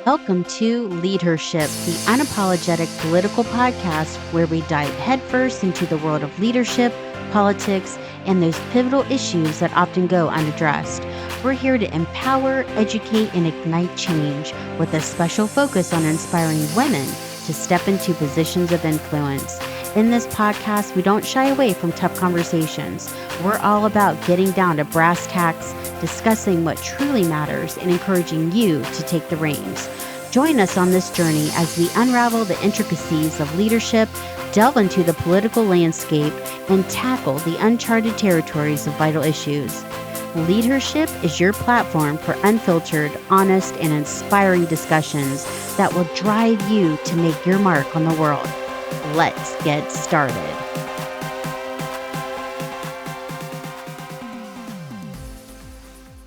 Welcome to Leadership, the unapologetic political podcast where we dive headfirst into the world of leadership, politics, and those pivotal issues that often go unaddressed. We're here to empower, educate, and ignite change with a special focus on inspiring women to step into positions of influence. In this podcast, we don't shy away from tough conversations. We're all about getting down to brass tacks, discussing what truly matters, and encouraging you to take the reins. Join us on this journey as we unravel the intricacies of leadership, delve into the political landscape, and tackle the uncharted territories of vital issues. Leadership is your platform for unfiltered, honest, and inspiring discussions that will drive you to make your mark on the world. Let's get started.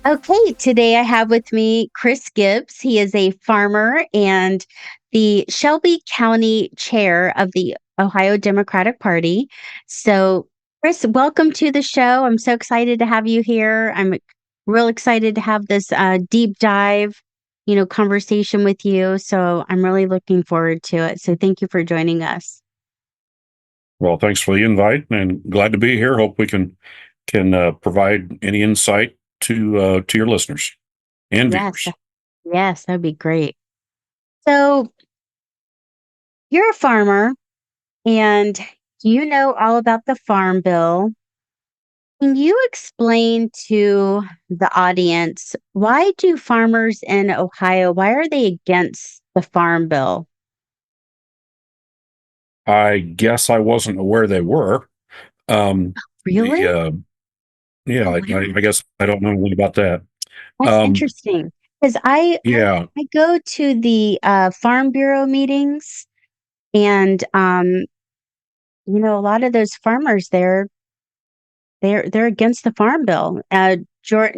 Okay, today I have with me Chris Gibbs. He is a farmer and the Shelby County chair of the Ohio Democratic Party. So, Chris, welcome to the show. I'm so excited to have you here. I'm real excited to have this deep dive, conversation with you. So, I'm really looking forward to it. So, thank you for joining us. Well, thanks for the invite, and glad to be here. Hope we can provide any insight to your listeners and Yes, viewers. yes, that'd be great. So, you're a farmer and you know all about the Farm Bill. Can you explain to the audience why do farmers in Ohio, why are they against the Farm Bill? I guess I wasn't aware they were. Um, the Really? Yeah, Oh, wow. I guess I don't know anything about that. That's Um, interesting. Because yeah, I go to the Farm Bureau meetings and a lot of those farmers there, they're against the Farm Bill.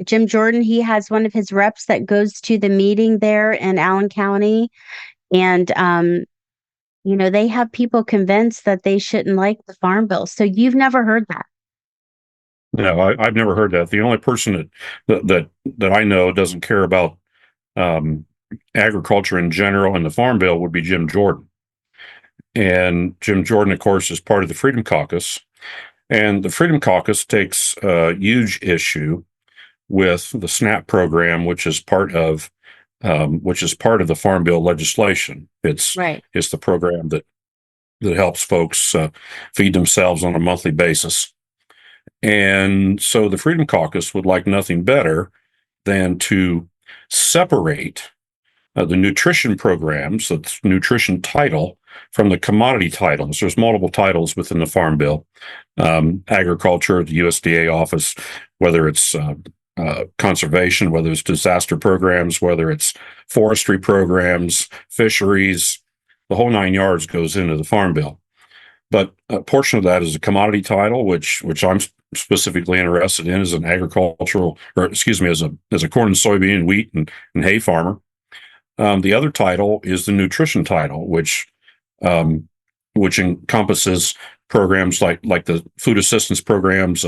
Jim Jordan, he has one of his reps that goes to the meeting there in Allen County, and they have people convinced that they shouldn't like the Farm Bill. So you've never heard that? no, I've never heard that. The only person that I know doesn't care about um, agriculture in general and the Farm Bill would be Jim Jordan. And Jim Jordan, of course, is part of the Freedom Caucus. And the Freedom Caucus takes a huge issue with the SNAP program, which is part of the Farm Bill legislation. Right. It's the program that helps folks feed themselves on a monthly basis. And so the Freedom Caucus would like nothing better than to separate the nutrition programs, that's nutrition title, from the commodity titles. There's multiple titles within the Farm Bill. Agriculture, the USDA office, whether it's conservation, whether it's disaster programs, whether it's forestry programs, fisheries, the whole nine yards goes into the Farm Bill. But a portion of that is a commodity title, which I'm specifically interested in as an agricultural, or excuse me, as a corn and soybean, wheat and hay farmer. The other title is the nutrition title, um, which encompasses programs like the food assistance programs,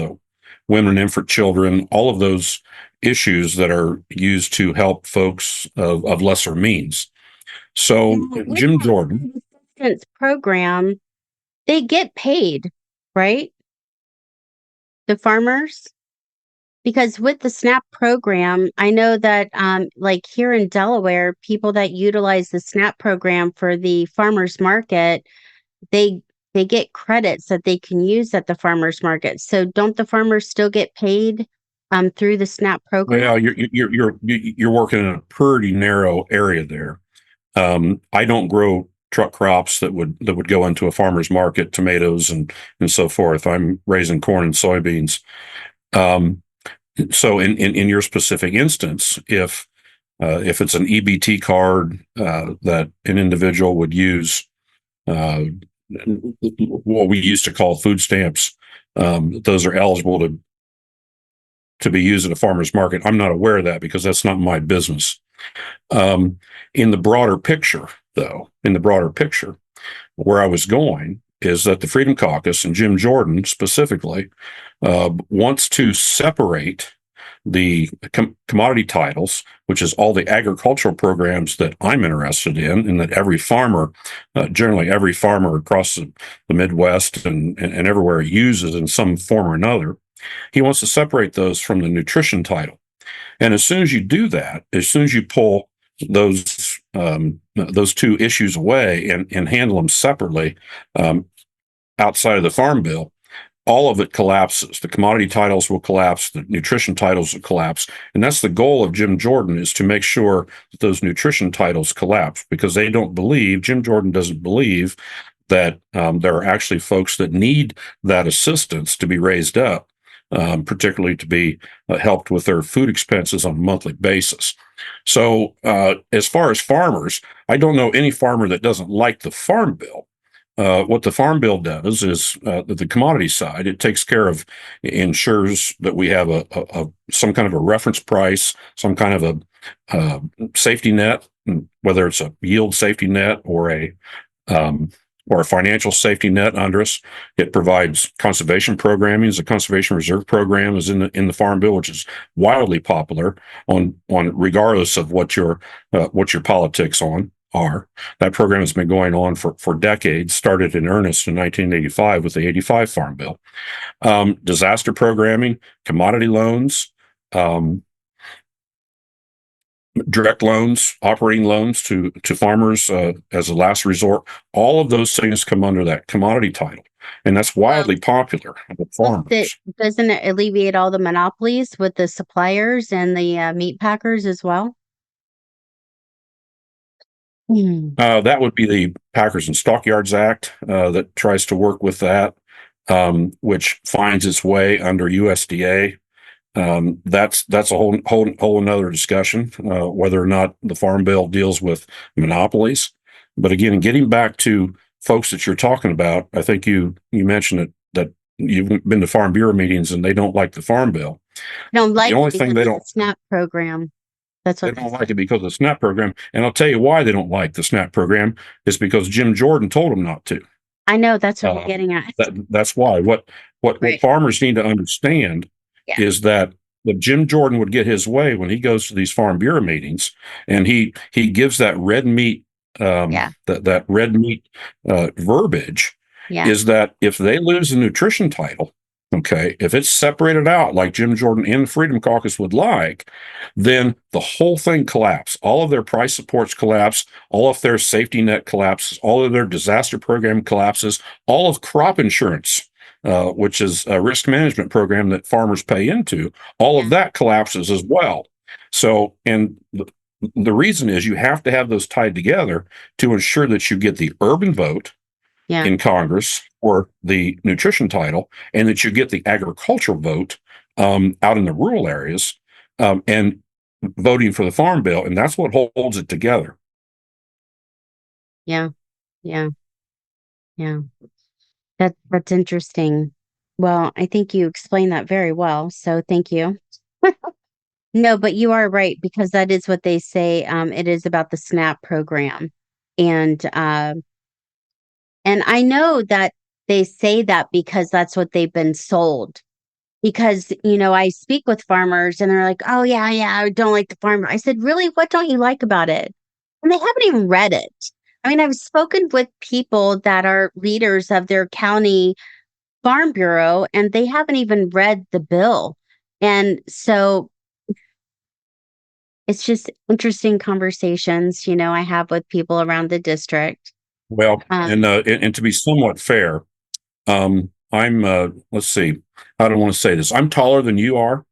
women and infant children, all of those issues that are used to help folks of lesser means. So Now, with Jim that Jordan, food assistance program, they get paid, right? The farmers? Because with the SNAP program, I know that like here in Delaware, people that utilize the SNAP program for the farmers market, they they get credits that they can use at the farmers market. So don't the farmers still get paid through the SNAP program? well, you're working in a pretty narrow area there. I don't grow truck crops that would go into a farmer's market, tomatoes and so forth. I'm raising corn and soybeans. Um, so in your specific instance, if it's an EBT card that an individual would use, uh, what we used to call food stamps, those are eligible to be used at a farmer's market. I'm not aware of that because that's not my business. Um, in the broader picture, though, in the broader picture, where I was going is that the Freedom Caucus and Jim Jordan specifically wants to separate the commodity titles, which is all the agricultural programs that I'm interested in, and that every farmer, generally every farmer across the Midwest and everywhere uses in some form or another. He wants to separate those from the nutrition title. And as soon as you do that, as soon as you pull those two issues away and handle them separately outside of the Farm Bill, all of it collapses. The commodity titles will collapse. The nutrition titles will collapse. And that's the goal of Jim Jordan, is to make sure that those nutrition titles collapse, because Jim Jordan doesn't believe that there are actually folks that need that assistance to be raised up, particularly to be helped with their food expenses on a monthly basis. So as far as farmers, I don't know any farmer that doesn't like the Farm Bill. What the Farm Bill does is the commodity side. It takes care of, ensures that we have some kind of a reference price, some kind of a safety net, whether it's a yield safety net or a financial safety net under us. It provides conservation programming. The conservation reserve program is in the Farm Bill, which is wildly popular on regardless of what your politics are. That program has been going on for decades, started in earnest in 1985 with the 85 Farm Bill. Disaster programming, commodity loans, direct loans, operating loans to farmers as a last resort. All of those things come under that commodity title, and that's wildly popular with farmers. Doesn't it alleviate all the monopolies with the suppliers and the meat packers as well? That would be the Packers and Stockyards Act that tries to work with that, which finds its way under USDA. That's a whole another discussion, whether or not the Farm Bill deals with monopolies. But again, getting back to folks that you're talking about, I think you mentioned that you've been to Farm Bureau meetings and they don't like the Farm Bill. Don't like the only it thing they don't the SNAP program. That's what they don't like it because of the SNAP program. And I'll tell you why they don't like the SNAP program is because Jim Jordan told them not to. I know, that's what I'm getting at. That's why. What farmers need to understand is that Jim Jordan would get his way when he goes to these Farm Bureau meetings, and he gives that red meat that red meat verbiage. Is that if they lose the nutrition title, okay, if it's separated out like Jim Jordan and the Freedom Caucus would like, then the whole thing collapses. All of their price supports collapse. All of their safety net collapses. All of their disaster program collapses. All of crop insurance, which is a risk management program that farmers pay into, all of that collapses as well. So, and the reason is you have to have those tied together to ensure that you get the urban vote in Congress or the nutrition title, and that you get the agricultural vote out in the rural areas and voting for the Farm Bill. And that's what holds it together. Yeah. That's interesting. Well, I think you explained that very well. So thank you. No, but you are right, because that is what they say. It is about the SNAP program. And I know that they say that because that's what they've been sold. Because, I speak with farmers and they're like, oh, yeah, I don't like the farmer. I said, really? What don't you like about it? And they haven't even read it. I mean, I've spoken with people that are leaders of their county farm bureau, and they haven't even read the bill. And so it's just interesting conversations, I have with people around the district. Well, and to be somewhat fair, I'm let's see, I don't want to say this. I'm taller than you are,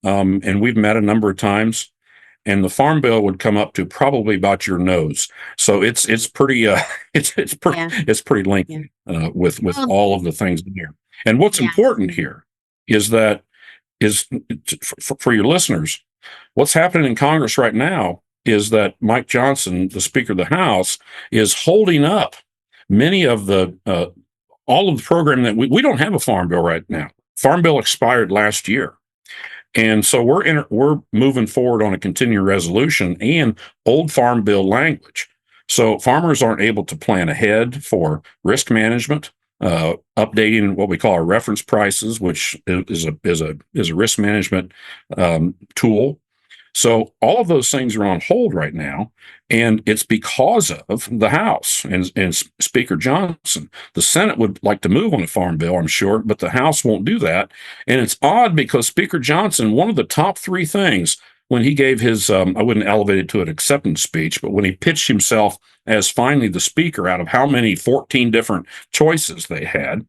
and we've met a number of times. And the Farm Bill would come up to probably about your nose, so it's pretty it's pretty lengthy with all of the things in here. And what's important here is for your listeners, what's happening in Congress right now is that Mike Johnson, the Speaker of the House, is holding up many of the all of the program that we don't have a Farm Bill right now. Farm Bill expired last year. And so we're moving forward on a continuing resolution and old Farm Bill language. So farmers aren't able to plan ahead for risk management. updating what we call our reference prices, which is a risk management tool. So all of those things are on hold right now, and it's because of the House and Speaker Johnson. The Senate would like to move on a farm bill, I'm sure, but the House won't do that. And it's odd because Speaker Johnson, one of the top three things when he gave his, I wouldn't elevate it to an acceptance speech, but when he pitched himself as finally the speaker out of how many 14 different choices they had,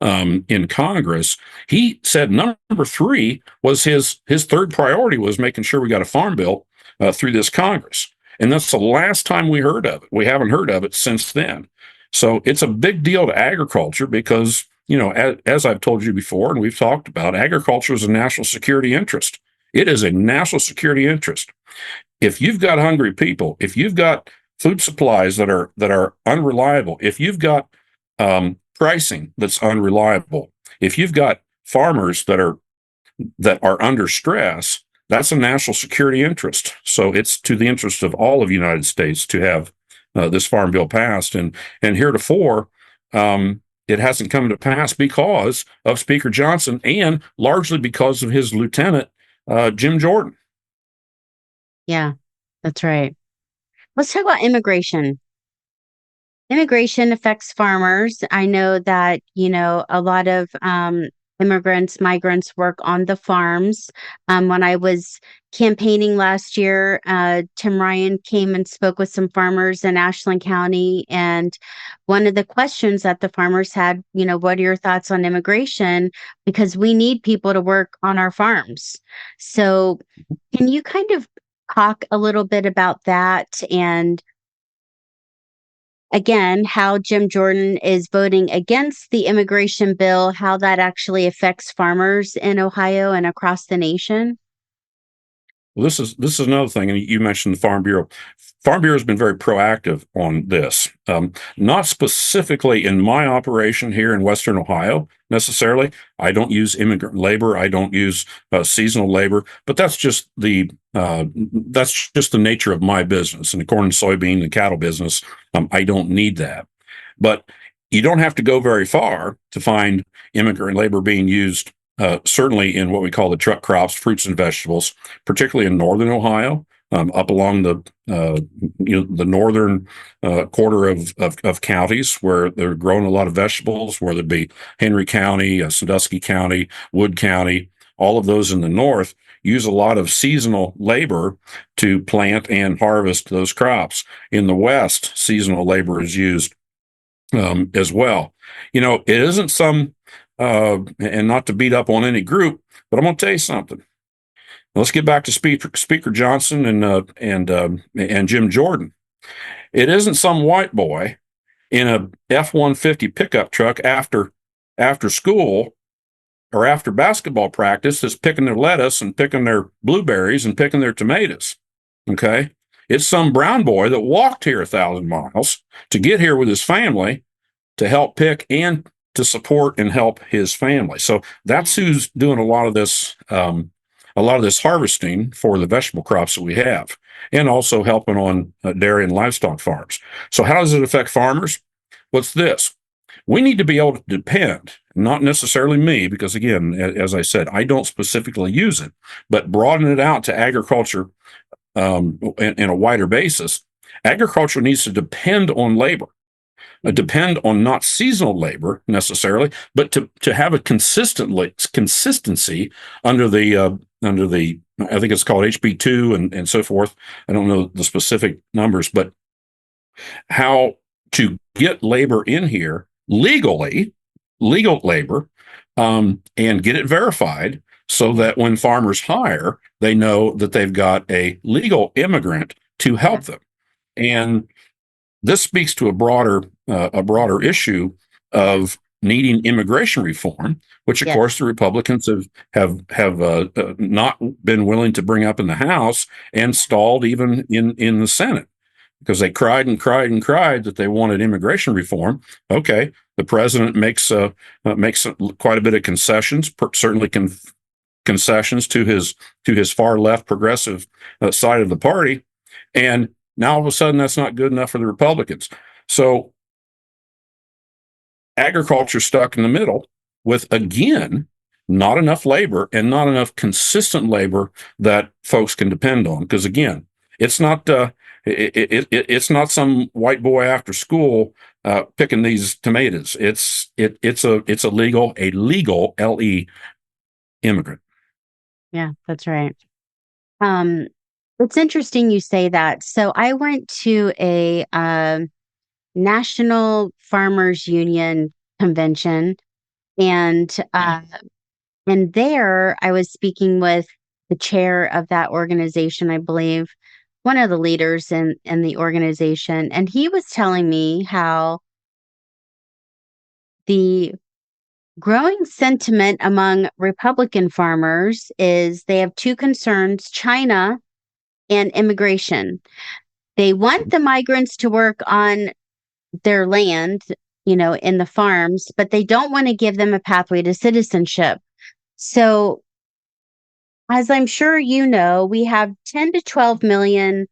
in Congress, he said number three was his third priority was making sure we got a farm bill through this Congress. And that's the last time we heard of it. We haven't heard of it since then. So it's a big deal to agriculture because, as I've told you before, and we've talked about, agriculture is a national security interest. It is a national security interest. If you've got hungry people, if you've got food supplies that are unreliable, if you've got pricing that's unreliable, if you've got farmers that are under stress, that's a national security interest. So it's to the interest of all of the United States to have this farm bill passed. And heretofore, it hasn't come to pass because of Speaker Johnson and largely because of his lieutenant, Jim Jordan. Yeah, that's right. Let's talk about immigration. Immigration affects farmers. I know that, a lot of migrants work on the farms. When I was campaigning last year, Tim Ryan came and spoke with some farmers in Ashland County. And one of the questions that the farmers had, what are your thoughts on immigration? Because we need people to work on our farms. So can you kind of talk a little bit about that and again, how Jim Jordan is voting against the immigration bill, how that actually affects farmers in Ohio and across the nation? Well, this is another thing, and you mentioned the Farm Bureau. Farm Bureau has been very proactive on this. Not specifically in my operation here in Western Ohio necessarily. I don't use immigrant labor. I don't use seasonal labor, but that's just the nature of my business. In the corn and soybean and cattle business, I don't need that. But you don't have to go very far to find immigrant labor being used certainly in what we call the truck crops, fruits and vegetables, particularly in northern Ohio, up along the northern quarter of counties where they're growing a lot of vegetables, whether it be Henry County, Sandusky County, Wood County, all of those in the north use a lot of seasonal labor to plant and harvest those crops. In the west, seasonal labor is used as well. It isn't some and not to beat up on any group, but I'm going to tell you something. Let's get back to Speaker Johnson and Jim Jordan. It isn't some white boy in a F-150 pickup truck after school or after basketball practice that's picking their lettuce and picking their blueberries and picking their tomatoes. Okay, it's some brown boy that walked here 1,000 miles to get here with his family to help pick and to support and help his family. So that's who's doing a lot of this harvesting for the vegetable crops that we have, and also helping on dairy and livestock farms. So how does it affect farmers? What's this? We need to be able to depend, not necessarily me, because again, as I said, I don't specifically use it, but broaden it out to agriculture in a wider basis. Agriculture needs to depend on labor. Depend on not seasonal labor necessarily, but to have a consistency under the I think it's called HB2 and so forth. I don't know the specific numbers, but how to get labor in here legally, legal labor, and get it verified so that when farmers hire, they know that they've got a legal immigrant to help them. And this speaks to a broader issue of needing immigration reform, which of course the Republicans have not been willing to bring up in the House and stalled even in the Senate because they cried and cried and cried that they wanted immigration reform. Okay, the president makes quite a bit of concessions, certainly concessions to his far left progressive side of the party, and now all of a sudden that's not good enough for the Republicans. So agriculture stuck in the middle with, again, not enough labor and not enough consistent labor that folks can depend on. Because again, it's not it's not some white boy after school picking these tomatoes. It's a legal LE immigrant. Yeah, that's right. Um, it's interesting you say that. So I went to a National Farmers Union convention, and there I was speaking with the chair of that organization, I believe, one of the leaders in the organization, and he was telling me how the growing sentiment among Republican farmers is they have two concerns: China and immigration. They want the migrants to work on their land, in the farms, but they don't want to give them a pathway to citizenship. So, as I'm sure you know, we have 10 to 12 million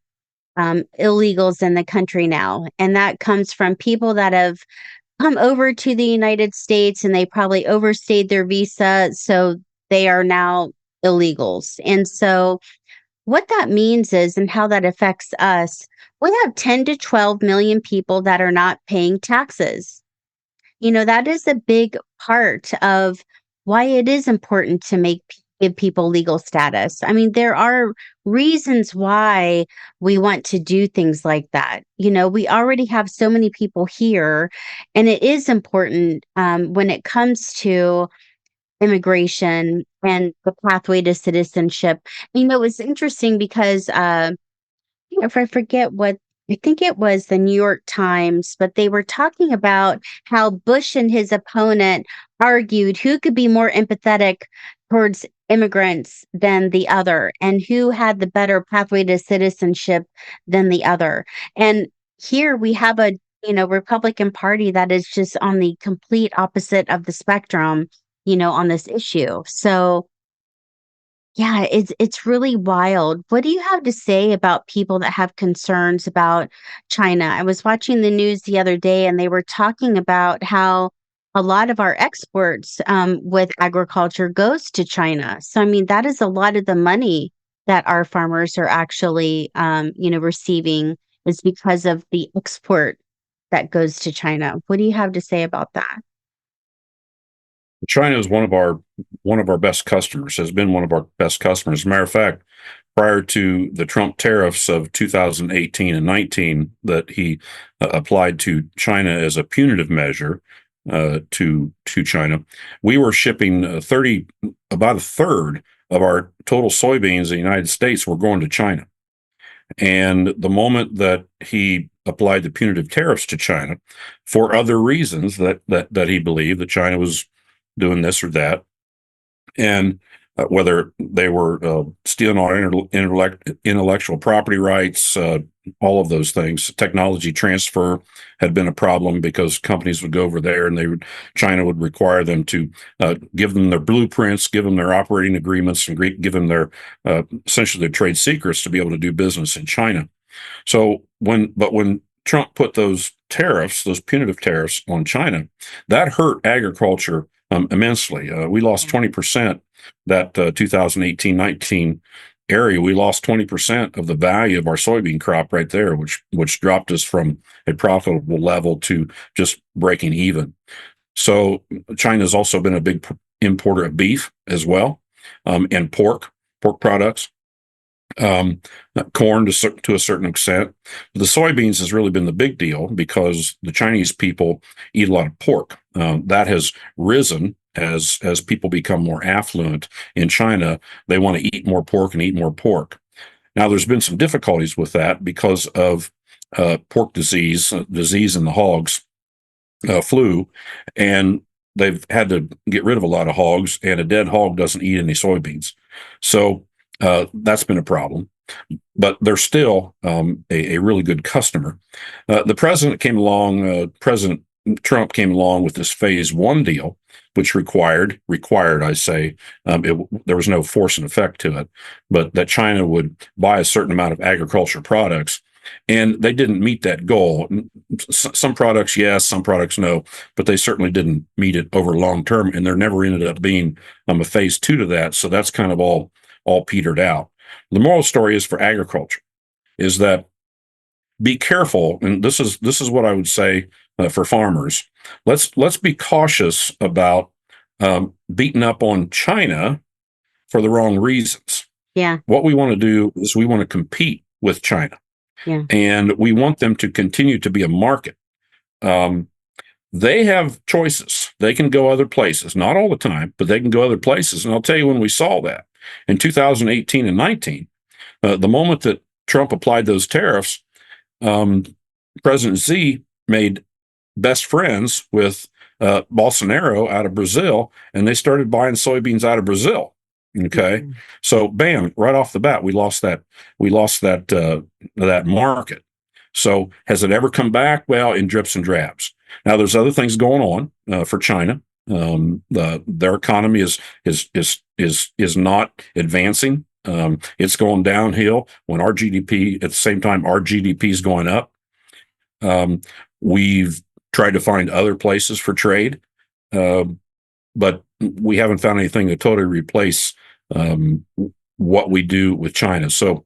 illegals in the country now. And that comes from people that have come over to the United States and they probably overstayed their visa. So they are now illegals. And so what that means is, and how that affects us, we have 10 to 12 million people that are not paying taxes. That is a big part of why it is important to give people legal status. I mean, there are reasons why we want to do things like that. We already have so many people here, and it is important when it comes to immigration and the pathway to citizenship. It's interesting because if I forget what, I think it was the New York Times, but they were talking about how Bush and his opponent argued who could be more empathetic towards immigrants than the other, and who had the better pathway to citizenship than the other. And here we have a Republican Party that is just on the complete opposite of the spectrum, on this issue. So yeah, it's really wild. What do you have to say about people that have concerns about China? I was watching the news the other day, and they were talking about how a lot of our exports with agriculture goes to China. So, I mean, that is a lot of the money that our farmers are actually, receiving, is because of the export that goes to China. What do you have to say about that? China is one of our best customers, has been one of our best customers. As a matter of fact, prior to the Trump tariffs of 2018 and 19 that he applied to China as a punitive measure to China, we were shipping about a third of our total soybeans in the United States were going to China. And the moment that he applied the punitive tariffs to China for other reasons that he believed that China was doing this or that, and whether they were stealing our intellectual property rights, all of those things. Technology transfer had been a problem because companies would go over there and China would require them to give them their blueprints, give them their operating agreements, and give them their essentially their trade secrets to be able to do business in China. So when Trump put those tariffs, those punitive tariffs on China, that hurt agriculture immensely. We lost 20%. That 2018-19 area, we lost 20% of the value of our soybean crop right there, which dropped us from a profitable level to just breaking even. So China's also been a big importer of beef as well, and pork products. Corn to a certain extent. The soybeans has really been the big deal because the Chinese people eat a lot of pork. That has risen as people become more affluent in China. They want to eat more pork and eat more pork. Now, there's been some difficulties with that because of pork disease in the hogs, flu, and they've had to get rid of a lot of hogs, and a dead hog doesn't eat any soybeans. So that's been a problem, but they're still a really good customer. The president came along, President Trump came along with this phase one deal, which required, I say, there was no force and effect to it, but that China would buy a certain amount of agriculture products And they didn't meet that goal. Some products, yes, some products, no, but they certainly didn't meet it over long term. And there never ended up being a phase two to that. So that's kind of all petered out. The moral story is for agriculture is that be careful. And this is what I would say for farmers. Let's be cautious about beating up on China for the wrong reasons. Yeah. What we want to do is we want to compete with China. Yeah. And we want them to continue to be a market. They have choices. They can go other places, not all the time, but they can go other places. And I'll tell you when we saw that in 2018 and 19, the moment that Trump applied those tariffs, President Xi made best friends with Bolsonaro out of Brazil, and they started buying soybeans out of Brazil. Okay, Mm-hmm. so bam, right off the bat, we lost that that market. So has it ever come back? Well, in drips and drabs. Now there's other things going on for China. Their economy is not advancing. It's going downhill when our GDP at the same time our GDP is going up. We've tried to find other places for trade, but we haven't found anything to totally replace what we do with China. So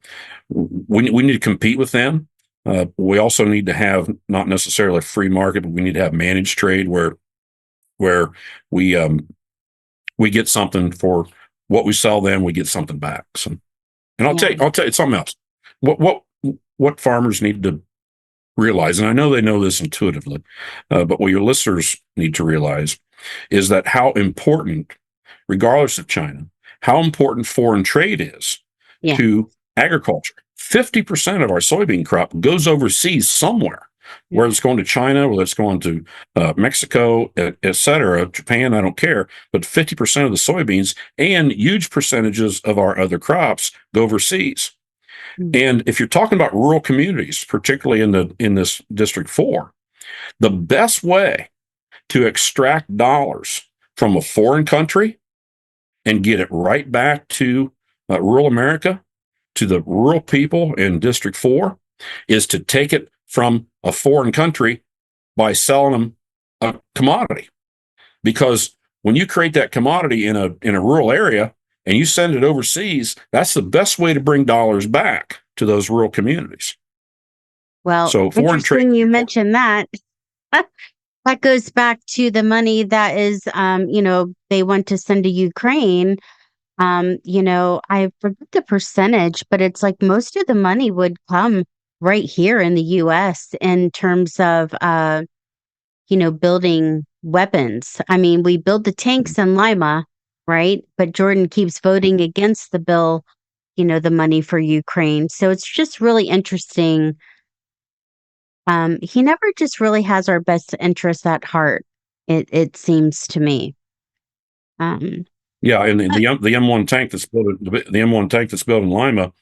we need to compete with them. We also need to have not necessarily a free market, but we need to have managed trade where we get something for what we sell them, we get something back. So, and I'll tell you something else. What farmers need to realize, and I know they know this intuitively, but what your listeners need to realize is that how important, regardless of China, how important foreign trade is to agriculture. 50% of our soybean crop goes overseas somewhere, whether it's going to China, whether it's going to Mexico, et cetera, Japan, I don't care, but 50% of the soybeans and huge percentages of our other crops go overseas. And if you're talking about rural communities, particularly in this District 4, the best way to extract dollars from a foreign country and get it right back to rural America, to the rural people in District 4, is to take it from a foreign country by selling them a commodity. Because when you create that commodity in a rural area and you send it overseas, that's the best way to bring dollars back to those rural communities. Well, so foreign trade. Interesting you mentioned that. That goes back to the money that is, they want to send to Ukraine. I forget the percentage, but it's like most of the money would come right here in the U.S. in terms of, building weapons. I mean, we build the tanks in Lima, right? But Jordan keeps voting against the bill, the money for Ukraine. So it's just really interesting. He never just really has our best interests at heart. It seems to me. Yeah, and the M1 tank that's built in Lima,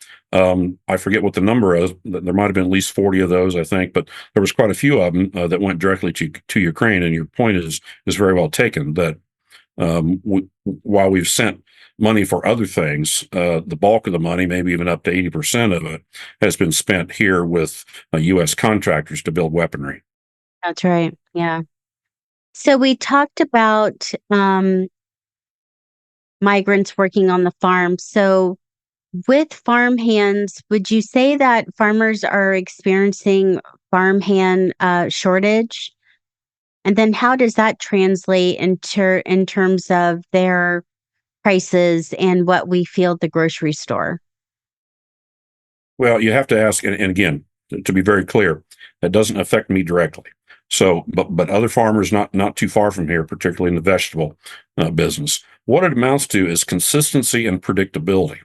I forget what the number is. There might have been at least 40 of those, I think, but there was quite a few of them that went directly to Ukraine. And your point is very well taken. That while we've sent money for other things, the bulk of the money, maybe even up to 80% of it, has been spent here with U.S. contractors to build weaponry. That's right. Yeah. So we talked about migrants working on the farm. So with farm hands, would you say that farmers are experiencing farm hand shortage? And then how does that translate in terms of their prices and what we feel at the grocery store? Well, you have to ask, and again, to be very clear, that doesn't affect me directly. So, but other farmers not too far from here, particularly in the vegetable business, what it amounts to is consistency and predictability.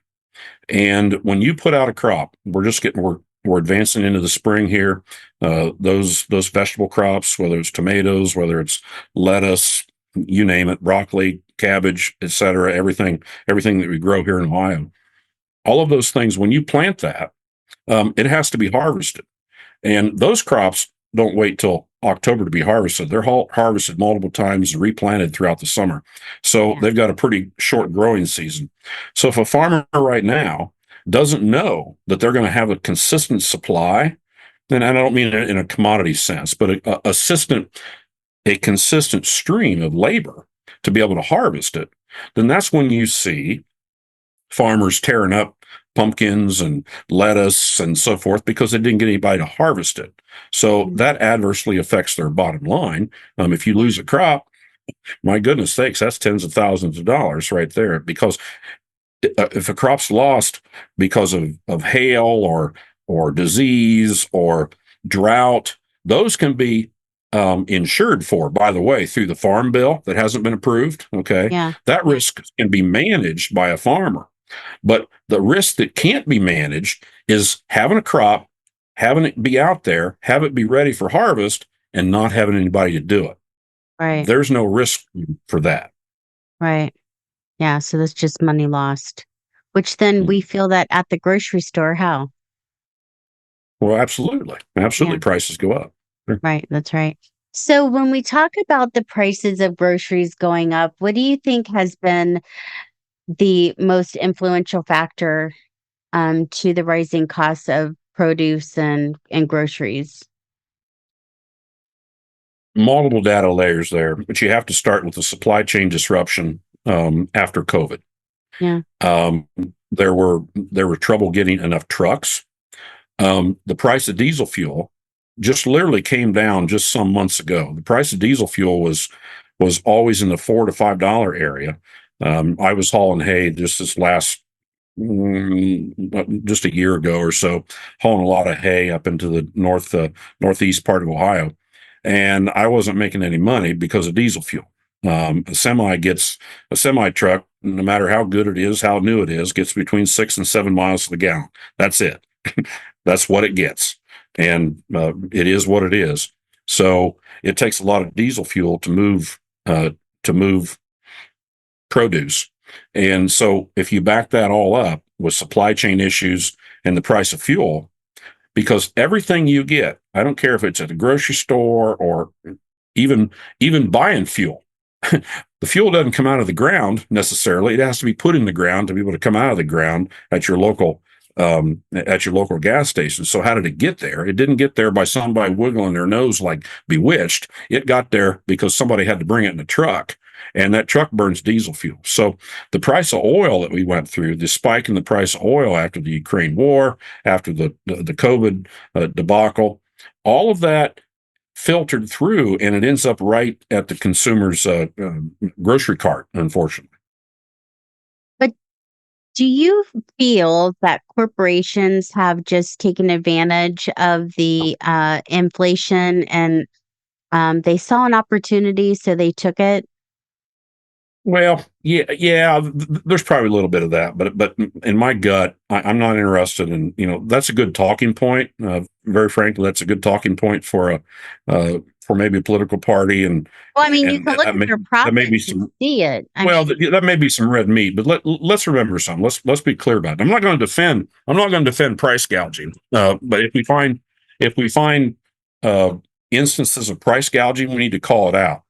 And when you put out a crop, we're advancing into the spring here. Those vegetable crops, whether it's tomatoes, whether it's lettuce, you name it, broccoli, cabbage, et cetera, everything that we grow here in Ohio, all of those things, when you plant that, it has to be harvested. And those crops don't wait till October to be harvested. They're harvested multiple times and replanted throughout the summer. So they've got a pretty short growing season. So if a farmer right now doesn't know that they're going to have a consistent supply and I don't mean it in a commodity sense, but a consistent stream of labor to be able to harvest it, then that's when you see farmers tearing up pumpkins and lettuce and so forth because they didn't get anybody to harvest it. So Mm. that adversely affects their bottom line. If you lose a crop, my goodness sakes, that's tens of thousands of dollars right there. Because if a crop's lost because of hail or disease or drought, those can be insured for, by the way, through the farm bill that hasn't been approved. Okay. Yeah. That risk can be managed by a farmer. But the risk that can't be managed is having a crop, having it be out there, have it be ready for harvest, and not having anybody to do it. Right. There's no risk for that. Right. Yeah. So that's just money lost, which then we feel that at the grocery store. How? Well, absolutely. Yeah. Absolutely. Prices go up. Sure. Right. That's right. So when we talk about the prices of groceries going up, what do you think has been the most influential factor to the rising costs of produce and groceries? Multiple data layers there, but you have to start with the supply chain disruption after COVID. Yeah. Um, there were trouble getting enough trucks. The price of diesel fuel just literally came down just some months ago. The price of diesel fuel was always in the $4 to $5 area. I was hauling hay just this last just a year ago or so, hauling a lot of hay up into the northeast part of Ohio, and I wasn't making any money because of diesel fuel. A semi truck, no matter how good it is, how new it is, gets between 6 and 7 miles to the gallon. That's it. That's what it gets, and it is what it is. So it takes a lot of diesel fuel to move produce. And so if you back that all up with supply chain issues and the price of fuel, because everything you get, I don't care if it's at the grocery store or even even buying fuel. The fuel doesn't come out of the ground necessarily. It has to be put in the ground to be able to come out of the ground at your local gas station. So how did it get there? It didn't get there by somebody wiggling their nose like bewitched. It got there because somebody had to bring it in a truck, and that truck burns diesel fuel. So the price of oil that we went through, the spike in the price of oil after the Ukraine war, after the COVID debacle, all of that filtered through, and it ends up right at the consumer's grocery cart, unfortunately. But do you feel that corporations have just taken advantage of the inflation and they saw an opportunity, so they took it? Well, yeah. There's probably a little bit of that, but in my gut, I'm not interested in. That's a good talking point. Very frankly, that's a good talking point for maybe a political party, and Well, I mean, you and can look that at their may be profits and some. see it. I Well, mean, that may be some red meat, but let's remember something. Let's be clear about it. I'm not going to defend price gouging. But if we find uh, instances of price gouging, we need to call it out.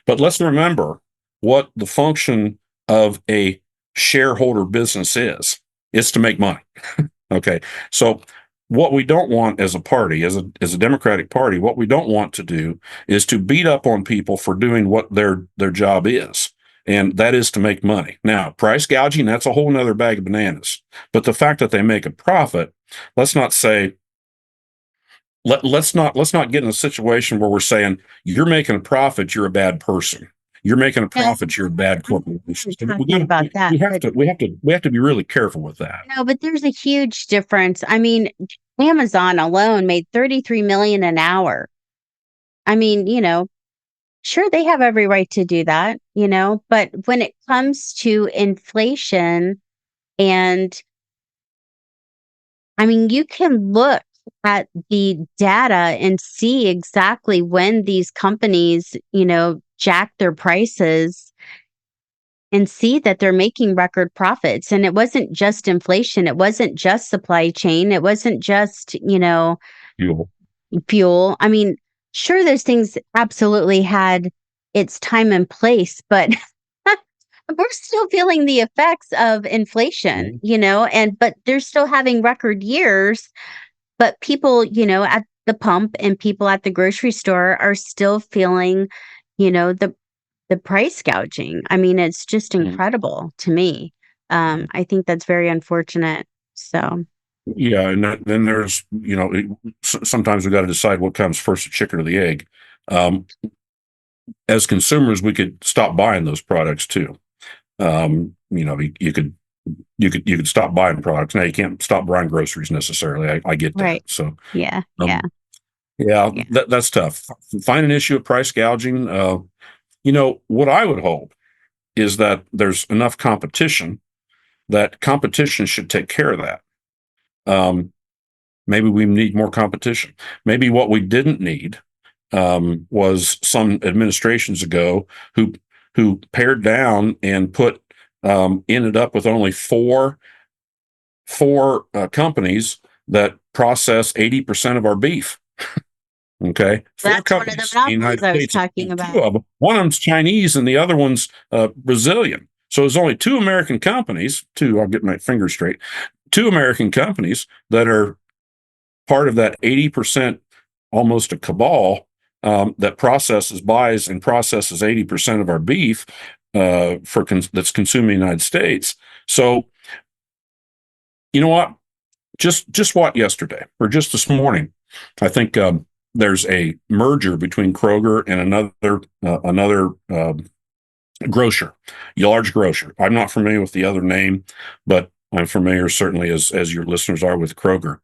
But let's remember what the function of a shareholder business is. It's to make money. Okay. So what we don't want as a party, as a Democratic Party, what we don't want to do is to beat up on people for doing what their job is. And that is to make money. Now, price gouging, that's a whole nother bag of bananas. But the fact that they make a profit, let's not say let's not get in a situation where we're saying you're making a profit, you're a bad person. You're making a no, profit, you're a bad I'm corporation. not talking about that. But We have to be really careful with that. no, but there's a huge difference. I mean, Amazon alone made 33 million an hour. I mean, sure they have every right to do that, but when it comes to inflation and I mean, you can look at the data and see exactly when these companies, jack their prices and see that they're making record profits. And it wasn't just inflation, it wasn't just supply chain, it wasn't just, Fuel. fuel. I mean, sure, those things absolutely had its time and place, but we're still feeling the effects of inflation, Mhm. and but they're still having record years. But people, at the pump and people at the grocery store are still feeling, the price gouging. I mean, it's just Mhm. incredible to me. I think that's very unfortunate. So, Yeah, and then there's, sometimes we got to decide what comes first, the chicken or the egg. Um, as consumers, we could stop buying those products too. You could stop buying products. Now you can't stop buying groceries necessarily. I get that. right. So, Yeah, yeah, um, yeah, yeah. that's tough. Find an issue of price gouging. What I would hope is that there's enough competition that competition should take care of that. Um, Maybe we need more competition. Maybe what we didn't need was some administrations ago who pared down and ended up with only four companies that process 80% of our beef. Okay, four That's one of the companies in the monopolies United I was States, talking and two about. of them, one of them's Chinese and the other one's Brazilian. So there's only two American companies. Two, I'll get my fingers straight. Two American companies that are part of that 80%, almost a cabal that buys and processes 80% of our beef that's consumed in the United States. So you know what? Just what yesterday or just this morning, I think there's a merger between Kroger and another grocer, a large grocer. I'm not familiar with the other name, but I'm familiar certainly as your listeners are with Kroger.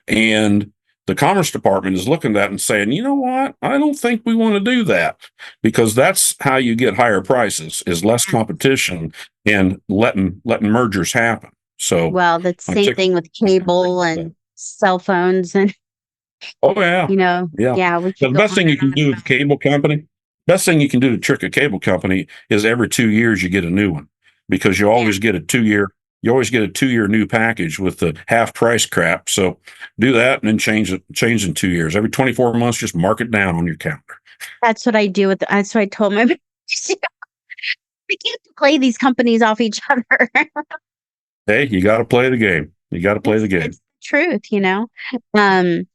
And the Commerce Department is looking at that and saying, you know what? I don't think we want to do that because that's how you get higher prices is less competition and letting mergers happen. So Well, the I'm same tickled. thing with cable and cell phones and, Oh yeah, yeah. yeah, we Now, could the go best on thing you and can on do with a about. cable company, best thing you can do to trick a cable company is every 2 years you get a new one because Yeah, you always get a 2 year new package with the half price crap. So do that and then change in 2 years. Every 24 months, just mark it down on your calendar. that's what I told my we can't play these companies off each other. Hey, you got to play the game. You got to play the It's game. the truth. Um,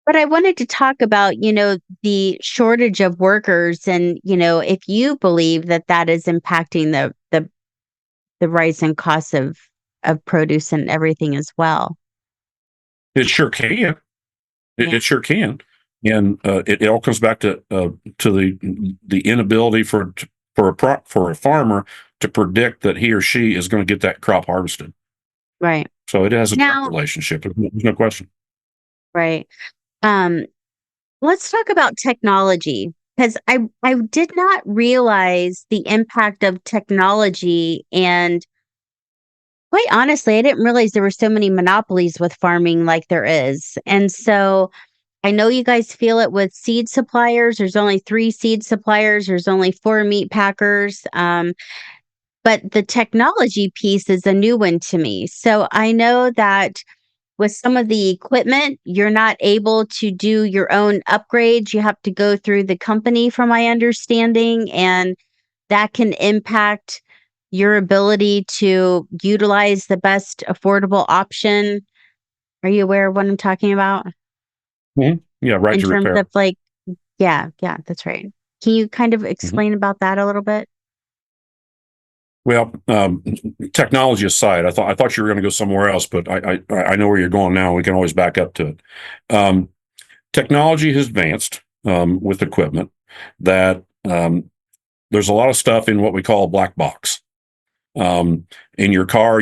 but I wanted to talk about, the shortage of workers and, if you believe that that is impacting the rise in costs of produce and everything as well. It sure can. It, Yeah. it sure can. And it all comes back to the inability for a farmer to predict that he or she is going to get that crop harvested. Right. So it has a direct Now, relationship. There's no question. right. Um, let's talk about technology because I did not realize the impact of technology, and quite honestly, I didn't realize there were so many monopolies with farming like there is. And so I know you guys feel it with seed suppliers. There's only 3 seed suppliers. There's only 4 meat packers. But the technology piece is a new one to me. So I know that with some of the equipment, you're not able to do your own upgrades. You have to go through the company, from my understanding, and that can impact your ability to utilize the best affordable option. Are you aware of what I'm talking about? Mhm. Yeah, right In to terms repair. of like, yeah, yeah, that's right. Can you kind of Mhm. explain about that a little bit? Well, technology aside, I thought you were going to go somewhere else, but I know where you're going now. We can always back up to it. Um, Technology has advanced with equipment that there's a lot of stuff in what we call a black box. In your car,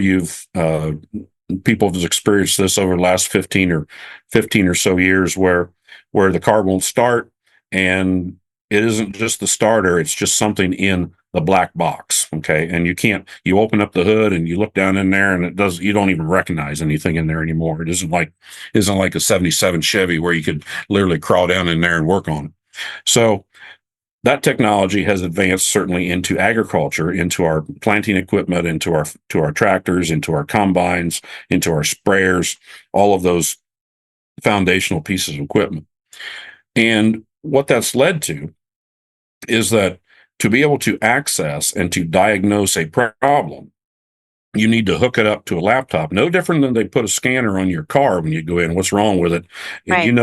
people have experienced this over the last 15 or so years where the car won't start and it isn't just the starter, it's just something in the black box. Okay. And you open up the hood and you look down in there and you don't even recognize anything in there anymore. It isn't like a 77 Chevy where you could literally crawl down in there and work on it. So that technology has advanced certainly into agriculture, into our planting equipment, into our tractors, into our combines, into our sprayers, all of those foundational pieces of equipment. And what that's led to is that to be able to access and to diagnose a problem, you need to hook it up to a laptop. No different than they put a scanner on your car when you go in. What's wrong with it? And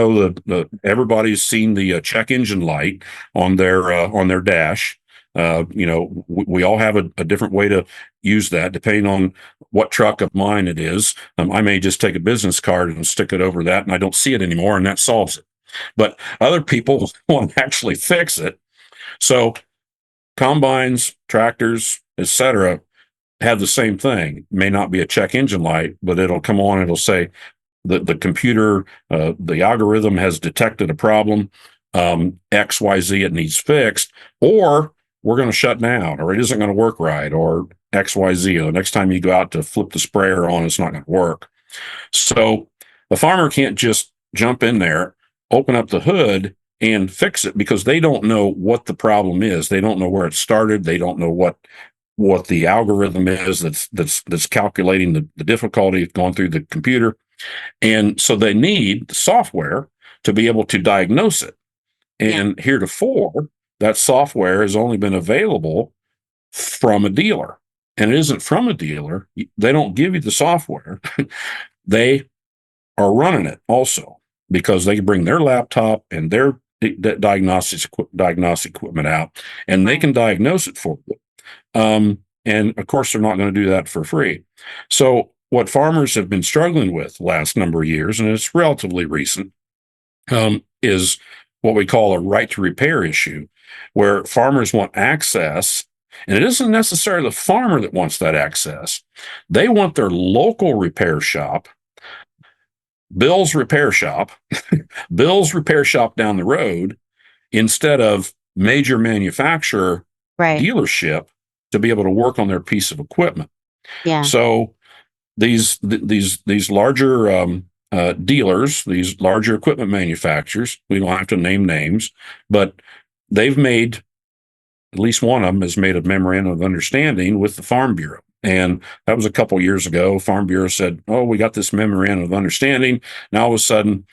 Right. everybody's seen the check engine light on their dash. We all have a different way to use that depending on what truck of mine it is. I may just take a business card and stick it over that, and I don't see it anymore, and that solves it. But other people want to actually fix it. So combines, tractors, etc., have the same thing. It may not be a check engine light, but it'll come on. It'll say the computer, the algorithm has detected a problem, X, Y, Z. It needs fixed, or we're going to shut down, or it isn't going to work right, or X, Y, Z. Or the next time you go out to flip the sprayer on, it's not going to work. So the farmer can't just jump in there, open up the hood, and fix it because they don't know what the problem is. They don't know where it started. They don't know what the algorithm is that's calculating the difficulty going through the computer. And so they need the software to be able to diagnose it. Yeah. And heretofore, that software has only been available from a dealer. And it isn't from a dealer. They don't give you the software. They are running it also because they can bring their laptop and their diagnostic equipment out, and they Right. can diagnose it for you. And of course, they're not going to do that for free. So what farmers have been struggling with the last number of years, and it's relatively recent, is what we call a right to repair issue, where farmers want access. And it isn't necessarily the farmer that wants that access. They want their local repair shop, Bill's repair shop, Bill's repair shop down the road, instead of major manufacturer Right. dealership to be able to work on their piece of equipment. Yeah. So these larger dealers, these larger equipment manufacturers, we don't have to name names, but they've made, at least one of them has made a memorandum of understanding with the Farm Bureau. And that was a couple years ago. Farm Bureau said, "Oh, we got this memorandum of understanding." Now all of a sudden,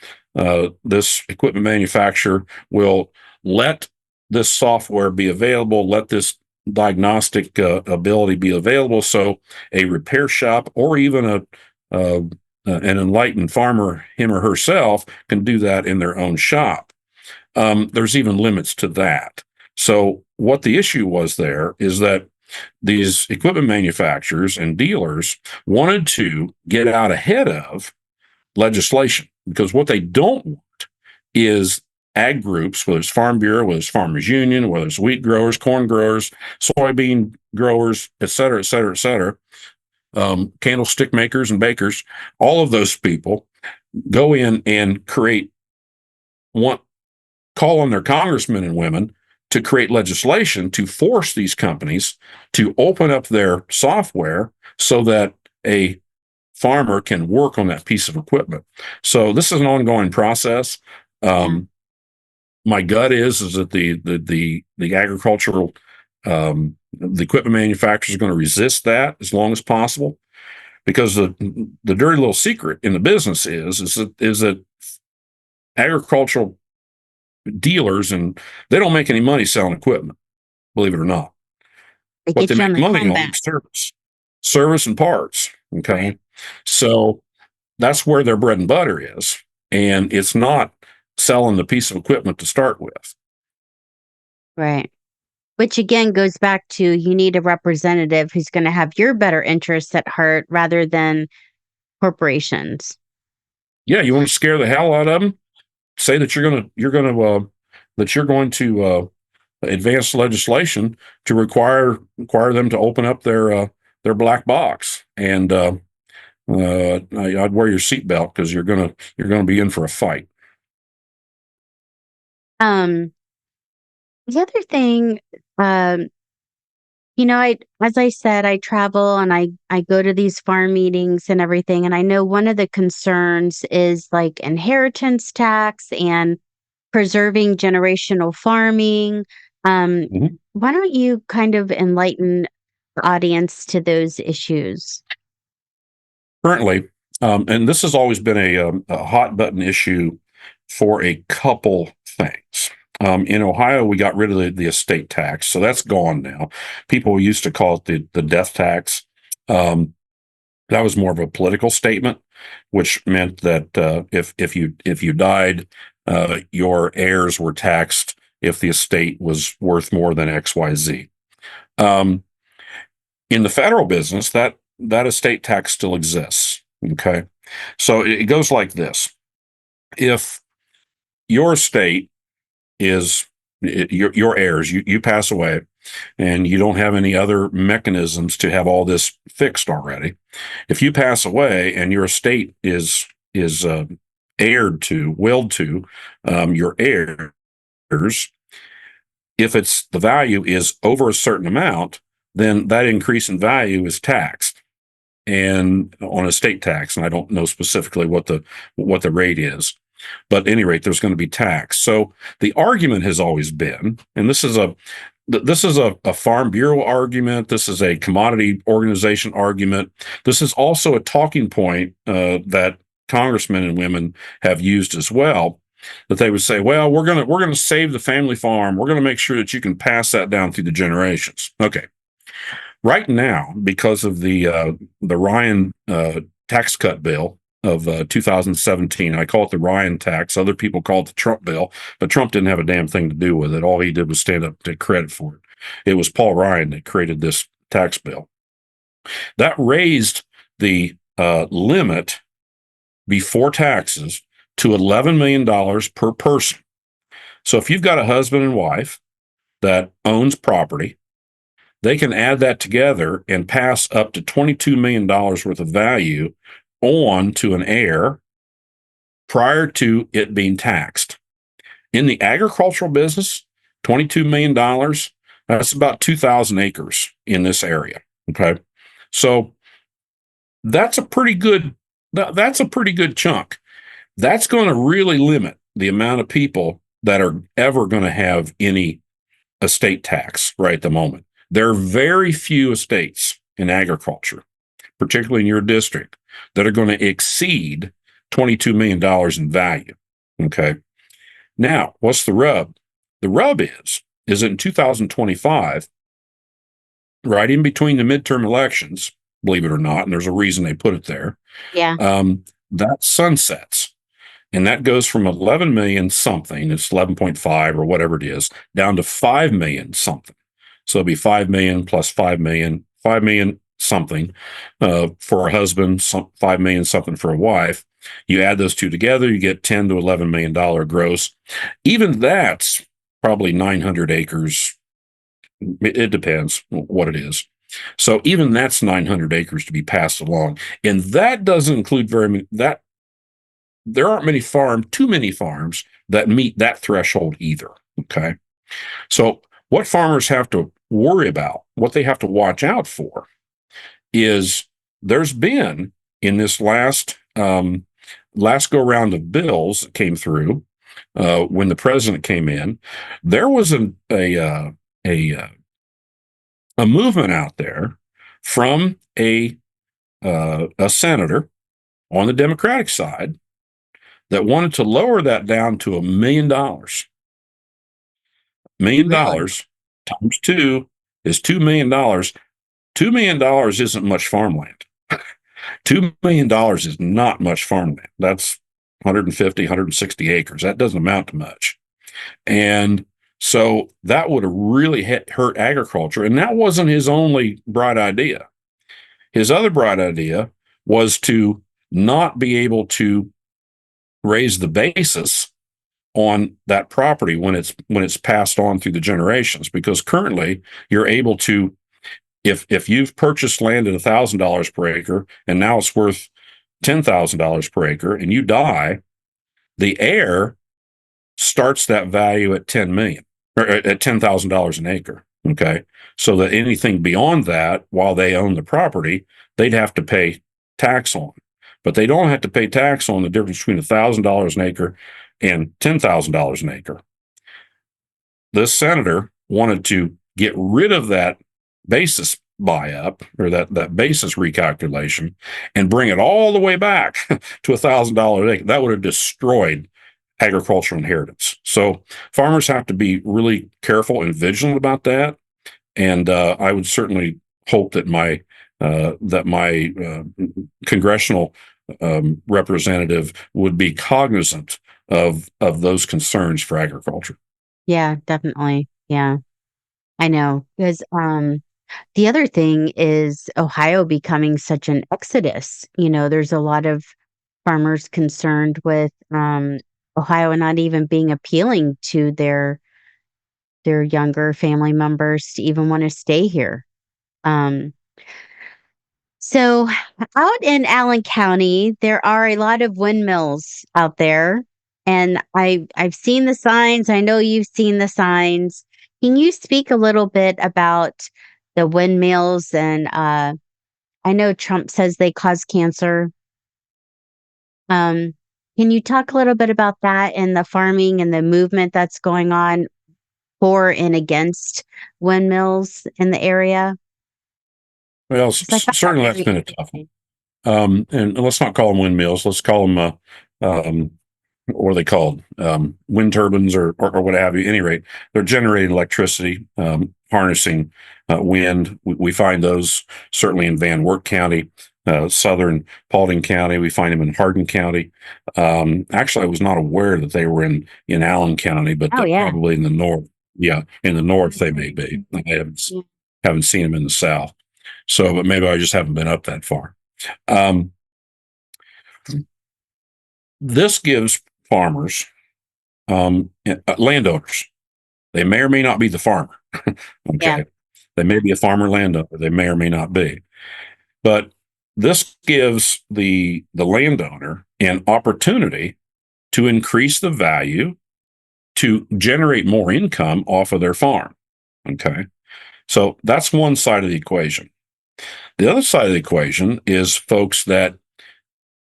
this equipment manufacturer will let this software be available, let this diagnostic ability be available, so a repair shop or even an enlightened farmer, him or herself, can do that in their own shop. There's even limits to that. So what the issue was there is that these equipment manufacturers and dealers wanted to get out ahead of legislation because what they don't want is ag groups, whether it's Farm Bureau, whether it's Farmers Union, whether it's wheat growers, corn growers, soybean growers, et cetera, et cetera, et cetera, candlestick makers and bakers, all of those people go in and call on their congressmen and women to create legislation to force these companies to open up their software so that a farmer can work on that piece of equipment. So this is an ongoing process. My gut is that the agricultural the equipment manufacturers are going to resist that as long as possible because the dirty little secret in the business is that agricultural dealers and they don't make any money selling equipment, believe it or not. They What they get you on make the money on comeback. is service and parts. Okay. Right. So that's where their bread and butter is. And it's not selling the piece of equipment to start with. Right. Which again goes back to you need a representative who's going to have your better interests at heart rather than corporations. Yeah. You want to scare the hell out of them? Say that you're going to advance legislation to require them to open up their black box, and I'd wear your seatbelt because you're gonna be in for a fight. Um, the other thing, um, as I said, I travel and I go to these farm meetings and everything, and I know one of the concerns is like inheritance tax and preserving generational farming. Um, Mhm. why don't you kind of enlighten the audience to those issues? Currently, and this has always been a hot button issue for a couple things. In Ohio, we got rid of the estate tax, so that's gone now. People used to call it the death tax. Um, That was more of a political statement, which meant that if you died, your heirs were taxed if the estate was worth more than XYZ. Um, in the federal business, that estate tax still exists. Okay, so it goes like this: if your estate is your heirs, you pass away, and you don't have any other mechanisms to have all this fixed already. If you pass away and your estate is heired to, willed to your heirs, if it's the value is over a certain amount, then that increase in value is taxed and on estate tax. And I don't know specifically what the rate is, but at any rate, there's going to be tax. So the argument has always been, and this is a Farm Bureau argument. This is a commodity organization argument. This is also a talking point that congressmen and women have used as well. That they would say, "Well, we're gonna save the family farm. We're gonna make sure that you can pass that down through the generations." Okay, right now, because of the Ryan tax cut bill of 2017. I call it the Ryan tax. Other people call it the Trump bill, but Trump didn't have a damn thing to do with it. All he did was stand up to credit for it. It was Paul Ryan that created this tax bill. That raised the limit before taxes to $11 million per person. So if you've got a husband and wife that owns property, they can add that together and pass up to $22 million worth of value on to an heir prior to it being taxed. In the agricultural business, $22 million, that's about 2,000 acres in this area. Okay. So that's a pretty good chunk. That's going to really limit the amount of people that are ever going to have any estate tax right at the moment. There are very few estates in agriculture, particularly in your district, that are going to exceed $22 million in value. Okay. Now, what's the rub? The rub is in 2025, right in between the midterm elections, believe it or not, and there's a reason they put it there. Yeah. That sunsets. And that goes from 11 million something, it's 11.5 or whatever it is, down to 5 million something. So it'll be 5 million plus 5 million, 5 million something for a husband, 5 million something for a wife. You add those two together, you get $10 to $11 million gross. Even that's probably 900 acres. It depends what it is. So even that's 900 acres to be passed along. And that doesn't include very many, that there aren't too many farms that meet that threshold either. Okay. So what farmers have to worry about, what they have to watch out for, is there's been in this last go round of bills that came through when the president came in, there was a movement out there from a senator on the Democratic side that wanted to lower that down to $1 million. $1 million times two is $2 million. $2 million isn't much farmland. $2 million is not much farmland. That's 150, 160 acres. That doesn't amount to much. And so that would have really hurt agriculture. And that wasn't his only bright idea. His other bright idea was to not be able to raise the basis on that property when it's passed on through the generations, because currently you're able to, if you've purchased land at $1,000 per acre and now it's worth $10,000 per acre and you die, the heir starts that value at 10 million or at $10,000 an acre. Okay. So that anything beyond that, while they own the property, they'd have to pay tax on. But they don't have to pay tax on the difference between $1,000 an acre and $10,000 an acre. This senator wanted to get rid of that basis buy-up or that basis recalculation and bring it all the way back to $1,000 an acre. That would have destroyed agricultural inheritance. So farmers have to be really careful and vigilant about that. And I would certainly hope that my that my congressional representative would be cognizant of those concerns for agriculture. Yeah, definitely. Yeah, I know. Because the other thing is Ohio becoming such an exodus. There's a lot of farmers concerned with Ohio not even being appealing to their younger family members to even want to stay here. Um, so out in Allen County, there are a lot of windmills out there, and I've seen the signs. I know you've seen the signs. Can you speak a little bit about the windmills? And I know Trump says they cause cancer. Um, can you talk a little bit about that and the farming and the movement that's going on for and against windmills in the area? Well, Because I found that certainly that's very been a tough one. interesting. And let's not call them windmills. Let's call them what are they called? Wind turbines or what have you. At any rate, they're generating electricity, harnessing wind. We find those certainly in Van Wert County, southern Paulding County. We find them in Hardin County. Actually, I was not aware that they were in Allen County, but Oh they're yeah. probably in the north. Yeah, in the north they may be. I Yeah. haven't seen them in the south. So, but maybe I just haven't been up that far. Um, this gives farmers, landowners. They may or may not be the farmer. Yeah. Okay. They may be a farmer landowner. They may or may not be. But this gives the landowner an opportunity to increase the value to generate more income off of their farm. Okay. So that's one side of the equation. The other side of the equation is folks that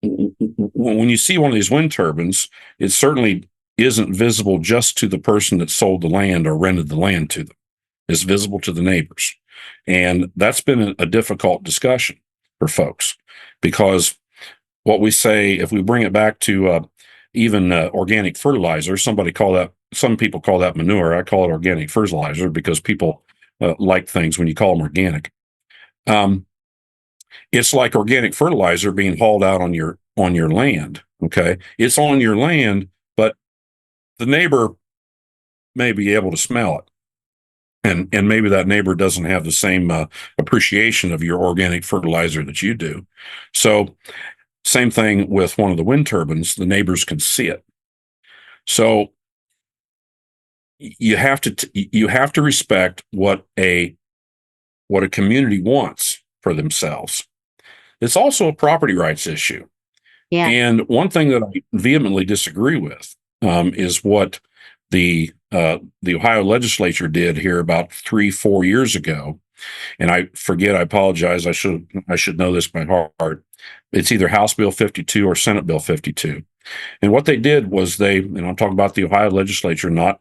when you see one of these wind turbines, it certainly isn't visible just to the person that sold the land or rented the land to them. It's visible to the neighbors. And that's been a difficult discussion for folks because what we say, if we bring it back to even organic fertilizer, some people call that manure. I call it organic fertilizer because people like things when you call them organic. Um, it's like organic fertilizer being hauled out on your land. Okay, it's on your land, but the neighbor may be able to smell it, and maybe that neighbor doesn't have the same appreciation of your organic fertilizer that you do. So, same thing with one of the wind turbines; the neighbors can see it. So you have to respect what a community wants for themselves. It's also a property rights issue. Yeah. And one thing that I vehemently disagree with is what the Ohio legislature did here about 3-4 years ago. And I forget, I apologize. I should know this by heart. It's either House Bill 52 or Senate Bill 52. And what they did was and I'm talking about the Ohio legislature, not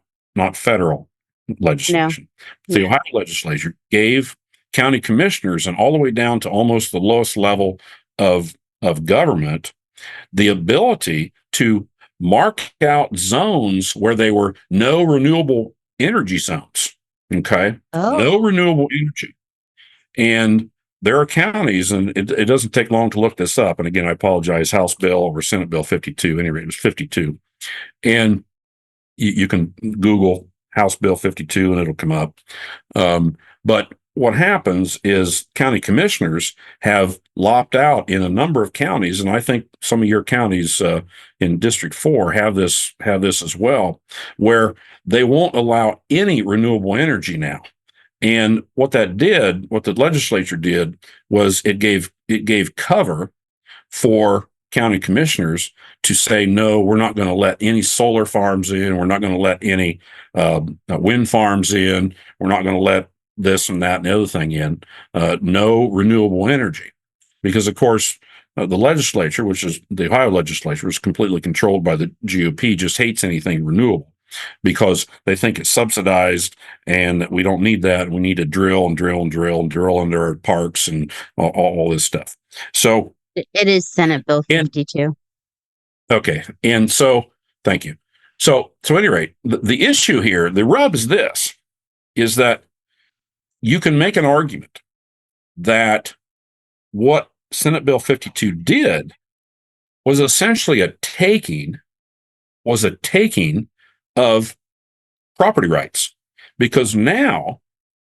federal No. legislation. The Yeah. Ohio legislature gave county commissioners and all the way down to almost the lowest level of government the ability to mark out zones where they were no renewable energy zones. Okay. No Oh. renewable energy. And there are counties, and it doesn't take long to look this up. And again, I apologize, House Bill over Senate Bill 52. Anyway, it was 52. And you can Google House Bill 52 and it'll come up. But what happens is county commissioners have lopped out in a number of counties, and I think some of your counties in District 4 have this as well, where they won't allow any renewable energy now. And what the legislature did was it gave cover for county commissioners to say, no, we're not going to let any solar farms in. We're not going to let any wind farms in. We're not going to let this and that and the other thing in. No renewable energy. Because, of course, the legislature, which is the Ohio legislature, is completely controlled by the GOP, just hates anything renewable because they think it's subsidized and that we don't need that. We need to drill and drill and drill and drill under our parks and all this stuff. So, It is Senate Bill and 52. okay. And so, thank you. So at any rate, the issue here, the rub is that you can make an argument that what Senate Bill 52 did was essentially a taking of property rights, because now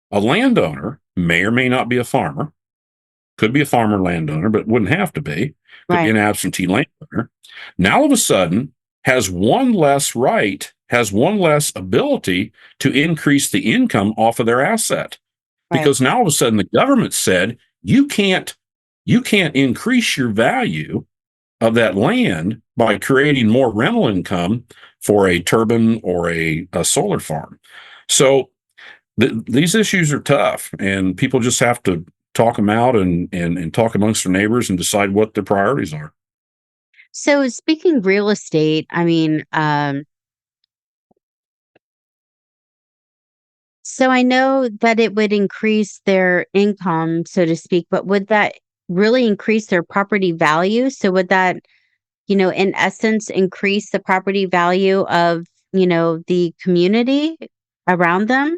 a landowner may or may not be a farmer, could be a farmer landowner, but wouldn't have to be, could be Right. an absentee landowner. Now all of a sudden has one less right, has one less ability to increase the income off of their asset. Right. Because now all of a sudden the government said you can't increase your value of that land by creating more rental income for a turbine or a solar farm. So these issues are tough, and people just have to talk them out and talk amongst their neighbors and decide what their priorities are. So speaking real estate, I mean, so I know that it would increase their income, so to speak, but would that really increase their property value? So would that, in essence, increase the property value of, the community around them,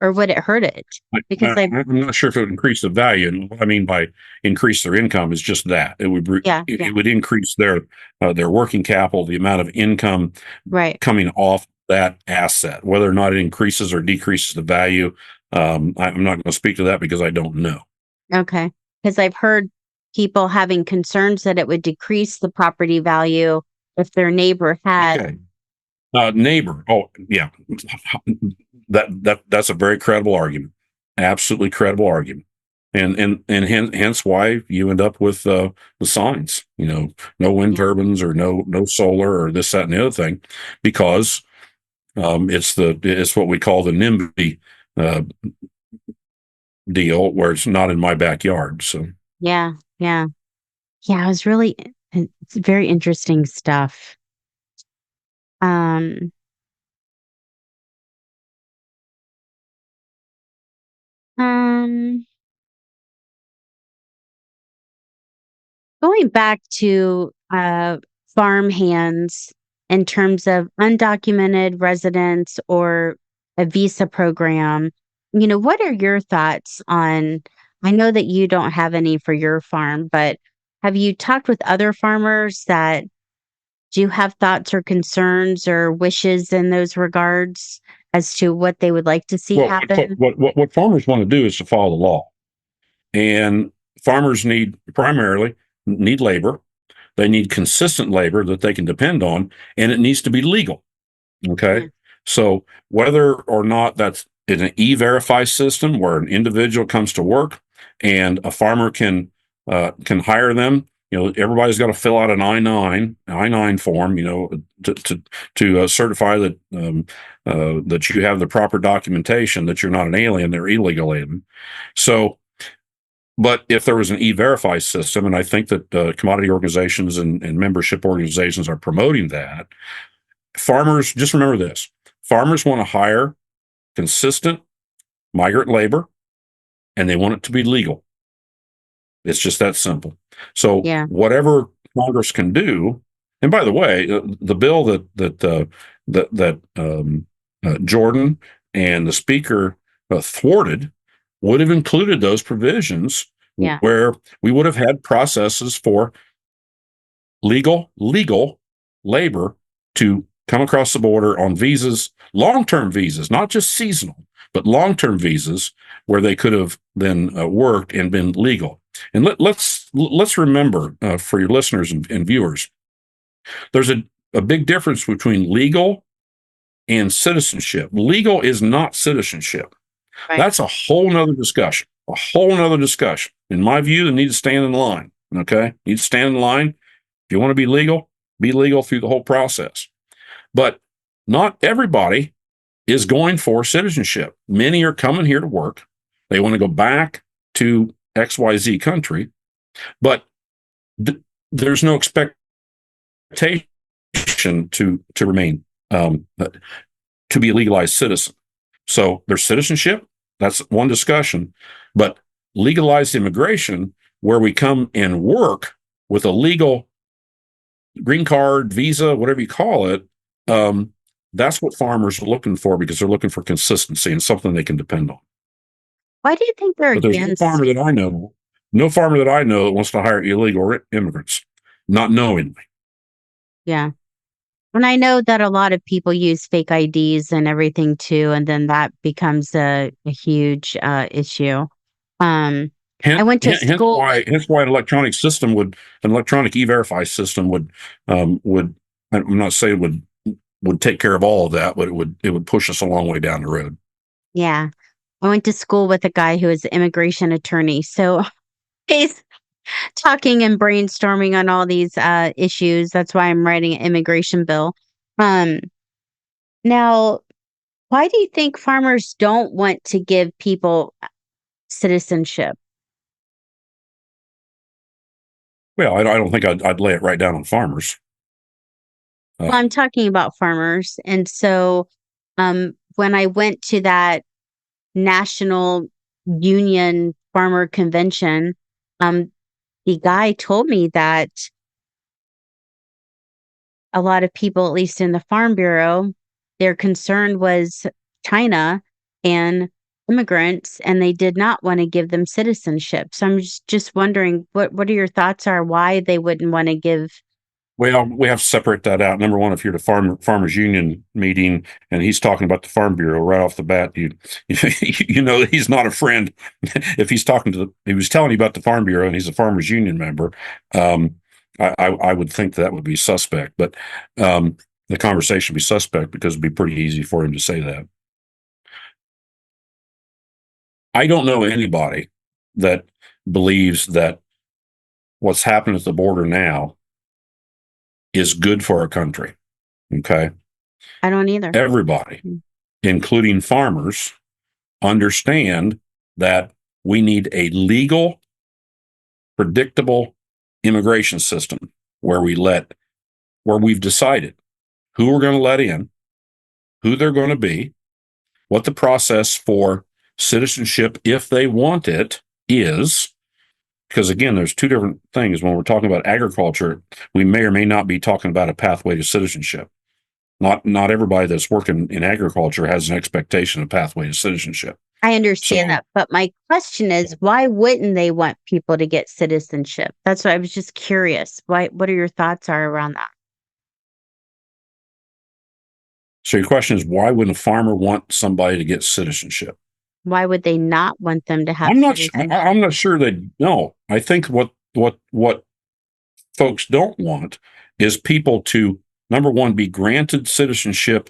or would it hurt it? Because I'm not sure if it would increase the value. And what I mean by increase their income is just that it would yeah, it yeah, would increase their working capital, the amount of income right. coming off that asset. Whether or not it increases or decreases the value, I'm not going to speak to that because I don't know. Okay. Because I've heard people having concerns that it would decrease the property value if their neighbor had. Okay. Neighbor. Oh, yeah. That's a very credible argument. Absolutely credible argument. And hence why you end up with the signs. No wind Yeah. turbines or no solar or this, that, and the other thing, because it's what we call the NIMBY uh, deal, where it's not in my backyard. So Yeah. Yeah. Yeah. It was really, it's very interesting stuff. Um, um, Going back to farm hands in terms of undocumented residents or a visa program, what are your thoughts on? I know that you don't have any for your farm, but have you talked with other farmers that do you have thoughts or concerns or wishes in those regards as to what they would like to see well, happen? what farmers want to do is to follow the law, and farmers primarily need labor. They need consistent labor that they can depend on, and it needs to be legal. Okay. Yeah. So whether or not that's in an e-verify system where an individual comes to work and a farmer can hire them, everybody's got to fill out an I-9 form, to certify that you have the proper documentation, that you're not an alien, they're illegal alien. So, but if there was an e-verify system, and I think that commodity organizations and membership organizations are promoting that, farmers, just remember this: farmers want to hire consistent migrant labor, and they want it to be legal. It's just that simple. So Yeah. whatever Congress can do, and by the way, the bill that Jordan and the Speaker thwarted would have included those provisions Yeah. where we would have had processes for legal labor to come across the border on visas, long-term visas, not just seasonal, but long-term visas, where they could have then worked and been legal. And let's remember, for your listeners and viewers, there's a big difference between legal and citizenship. Legal is not citizenship. Right. That's a whole nother discussion. A whole nother discussion. In my view, they need to stand in line. Okay, need to stand in line. If you want to be legal through the whole process. But not everybody is going for citizenship. Many are coming here to work. They want to go back to XYZ country, but there's no expectation to remain to be a legalized citizen. So there's citizenship. That's one discussion. But legalized immigration, where we come and work with a legal green card, visa, whatever you call it, that's what farmers are looking for, because they're looking for consistency and something they can depend on. Why do you think they're But there's no against? farmer that I know. No farmer that I know that wants to hire illegal immigrants, not knowingly. Yeah. And I know that a lot of people use fake IDs and everything too, and then that becomes a huge issue. Um, I Hence, went to hence school with, why hence why an electronic e-verify system would I'm not saying would take care of all of that, but it would push us a long way down the road. yeah, I went to school with a guy who is an immigration attorney. So he's talking and brainstorming on all these issues. That's why I'm writing an immigration bill. Um, Now, why do you think farmers don't want to give people citizenship? Well, I don't think I'd lay it right down on farmers. Uh, Well, I'm talking about farmers. And so when I went to that National Union Farmer Convention, um, the guy told me that a lot of people, at least in the Farm Bureau, their concern was China and immigrants, and they did not want to give them citizenship. So I'm just wondering what are your thoughts are why they wouldn't want to give. Well, we have to separate that out. Number one, if you're at a farmers union meeting and he's talking about the Farm Bureau right off the bat, you know that he's not a friend. If he was telling you about the Farm Bureau and he's a farmers union member, um, I would think that would be suspect. But the conversation would be suspect because it'd be pretty easy for him to say that. I don't know anybody that believes that what's happened at the border now is good for our country. Okay. I don't either. Everybody, Mm. including farmers, understand that we need a legal, predictable immigration system where we've decided who we're going to let in, who they're going to be, what the process for citizenship, if they want it, is. Because again, there's two different things. When we're talking about agriculture, we may or may not be talking about a pathway to citizenship. Not everybody that's working in agriculture has an expectation of pathway to citizenship. I understand So, that, but my question is, why wouldn't they want people to get citizenship? That's why I was just curious. What are your thoughts are around that? so your question is, why wouldn't a farmer want somebody to get citizenship? Why would they not want them to have I'm not. citizenship? I'm not sure they know. I think what folks don't want is people to, number one, be granted citizenship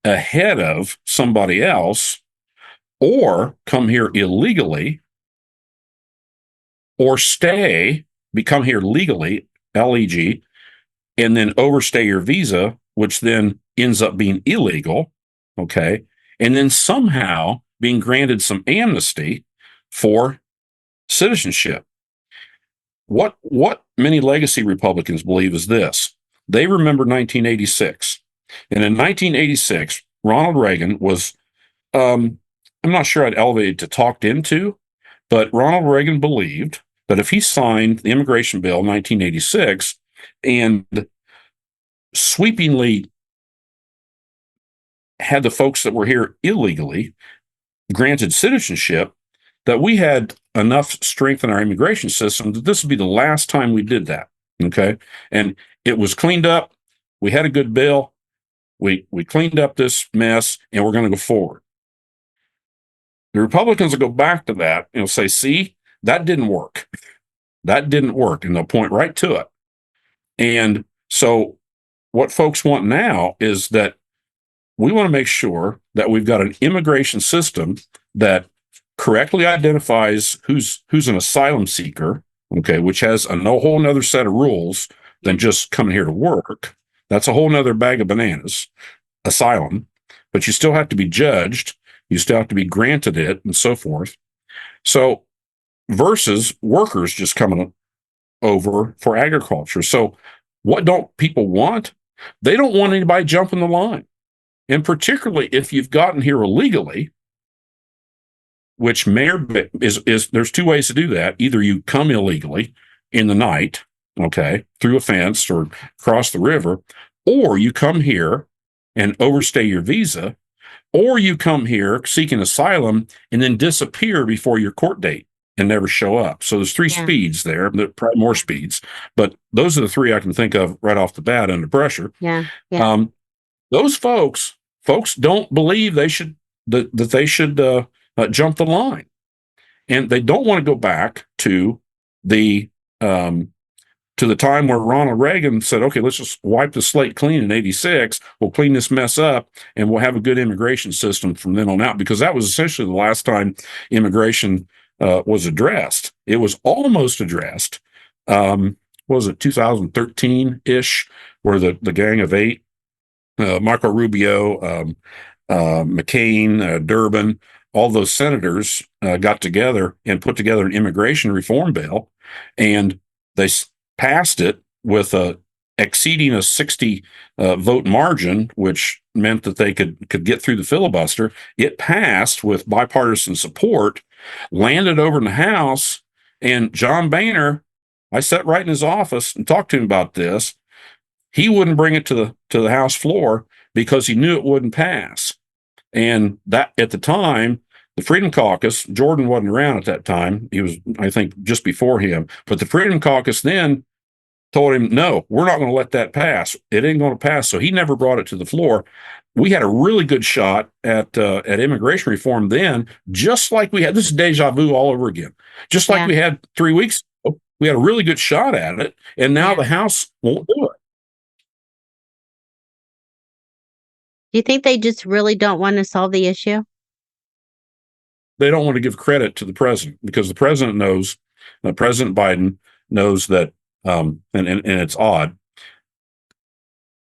ahead of somebody else, or come here illegally, or become here legally, LEG, and then overstay your visa, which then ends up being illegal. Okay. And then somehow being granted some amnesty for citizenship. What many legacy Republicans believe is this. They remember 1986. And in 1986, Ronald Reagan was, I'm not sure I'd elevate it to talked into, but Ronald Reagan believed that if he signed the immigration bill in 1986 and sweepingly had the folks that were here illegally granted citizenship, that we had enough strength in our immigration system that this would be the last time we did that. Okay. And it was cleaned up. We had a good bill. We cleaned up this mess and we're going to go forward. The Republicans will go back to that and say, see, that didn't work. That didn't work. And they'll point right to it. And so what folks want now is that we want to make sure that we've got an immigration system that correctly identifies who's an asylum seeker, okay, which has a whole nother set of rules than just coming here to work. That's a whole nother bag of bananas, asylum, but you still have to be judged. You still have to be granted it and so forth. So versus workers just coming over for agriculture. So what don't people want? They don't want anybody jumping the line. And particularly if you've gotten here illegally, which is there's two ways to do that. Either you come illegally in the night, okay, through a fence or cross the river, or you come here and overstay your visa, or you come here seeking asylum and then disappear before your court date. and never show up. So there's three Yeah. speeds there, probably more speeds, but those are the three I can think of right off the bat under pressure. Yeah. Yeah. Those folks don't believe that they should jump the line, and they don't want to go back the um, to the time where Ronald Reagan said, "Okay, let's just wipe the slate clean in '86. We'll clean this mess up, and we'll have a good immigration system from then on out." Because that was essentially the last time immigration was addressed. It was almost addressed. Was it 2013 ish, where the Gang of Eight, Marco Rubio, McCain, Durbin, all those senators got together and put together an immigration reform bill, and they passed it with exceeding a 60 vote margin, which meant that they could get through the filibuster. It passed with bipartisan support, landed over in the House, and John Boehner, I sat right in his office and talked to him about this. He wouldn't bring it to the House floor because he knew it wouldn't pass. And that at the time, the Freedom Caucus, Jordan wasn't around at that time. He was, I think, just before him. But the Freedom Caucus then told him, no, we're not going to let that pass. It ain't going to pass. So he never brought it to the floor. We had a really good shot at immigration reform then, just like we had. This is deja vu all over again. Just like we had 3 weeks ago, we had a really good shot at it, and now the House won't do it. Do you think they just really don't want to solve the issue? They don't want to give credit to the president because the president knows, President Biden knows that, and it's odd.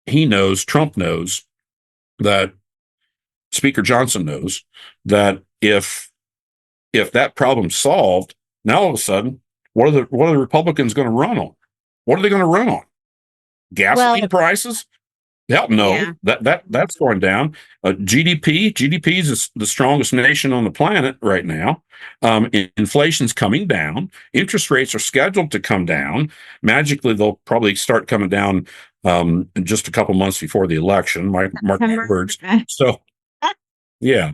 He knows, Trump knows that, Speaker Johnson knows that if that problem's solved, now all of a sudden, what are the Republicans going to run on? What are they going to run on? Gasoline prices? Hell no, that's going down. GDP is the strongest nation on the planet right now. Inflation's coming down. Interest rates are scheduled to come down. Magically, they'll probably start coming down in just a couple months before the election. Mark my words. So, yeah.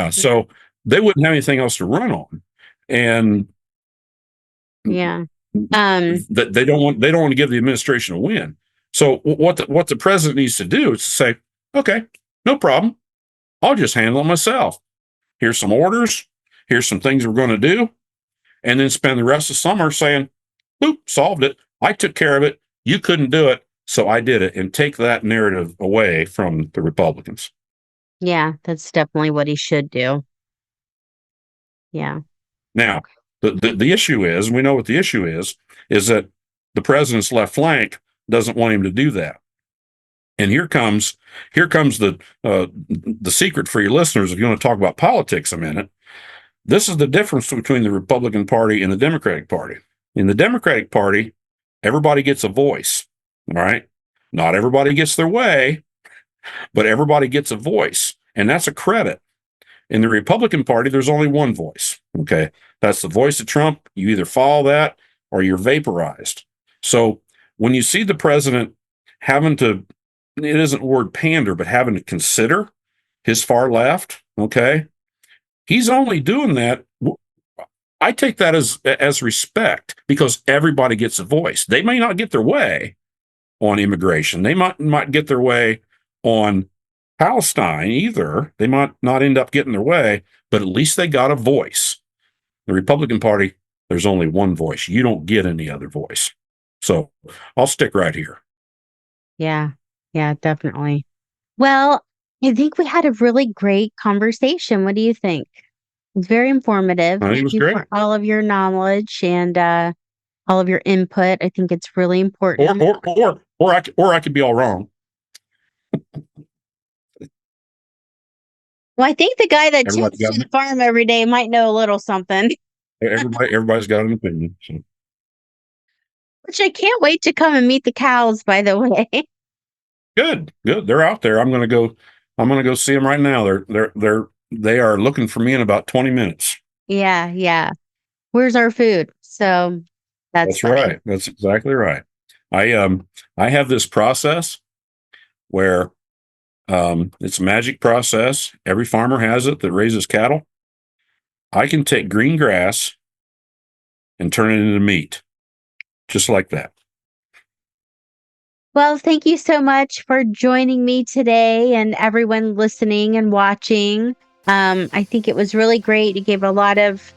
So they wouldn't have anything else to run on, and that they don't want to give the administration a win. So what the president needs to do is to say, okay, no problem. I'll just handle it myself. Here's some orders. Here's some things we're going to do. And then spend the rest of summer saying, boop, solved it. I took care of it. You couldn't do it. So I did it, and take that narrative away from the Republicans. Yeah, that's definitely what he should do. Yeah. Now, the issue is, we know what the issue is that the president's left flank doesn't want him to do that. And here comes the secret for your listeners. If you want to talk about politics a minute, this is the difference between the Republican Party and the Democratic Party. In the Democratic Party, everybody gets a voice. All right, not everybody gets their way, but everybody gets a voice, and that's a credit. In the Republican Party, there's only one voice. Okay, that's the voice of Trump. You either follow that or you're vaporized. So when you see the president having to, it isn't the word pander, but having to consider his far left, okay, he's only doing that. I take that as respect, because everybody gets a voice. They may not get their way on immigration. They might get their way on Palestine either. They might not end up getting their way, but at least they got a voice. The Republican Party, there's only one voice. You don't get any other voice. So I'll stick right here. Yeah, definitely. Well, I think we had a really great conversation. What do you think? It's very informative. Thank you for all of your knowledge and all of your input. I think it's really important. Or I could be all wrong. Well, I think the guy that tends to the farm every day might know a little something. Everybody's got an opinion. So. Which I can't wait to come and meet the cows, by the way. Good. They're out there. I'm gonna go see them right now. They are looking for me in about 20 minutes. Yeah. Where's our food? So that's right. That's exactly right. I have this process where it's a magic process. Every farmer has it that raises cattle. I can take green grass and turn it into meat, just like that. Well, thank you so much for joining me today and everyone listening and watching. I think it was really great. You gave a lot of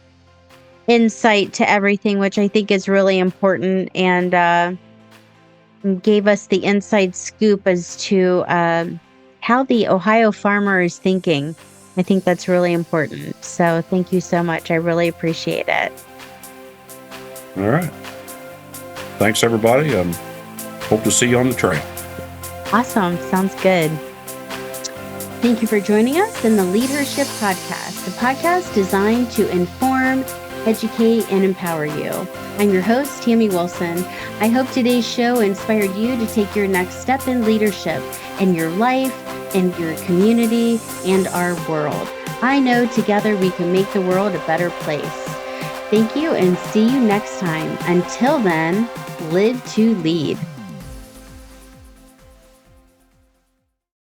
insight to everything, which I think is really important, and gave us the inside scoop as to how the Ohio farmer is thinking. I think that's really important. So thank you so much. I really appreciate it. All right. Thanks, everybody. Hope to see you on the trail. Awesome. Sounds good. Thank you for joining us in the Leadership Podcast, a podcast designed to inform, educate, and empower you. I'm your host, Tamie Wilson. I hope today's show inspired you to take your next step in leadership in your life, in your community, and our world. I know together we can make the world a better place. Thank you and see you next time. Until then, live to lead.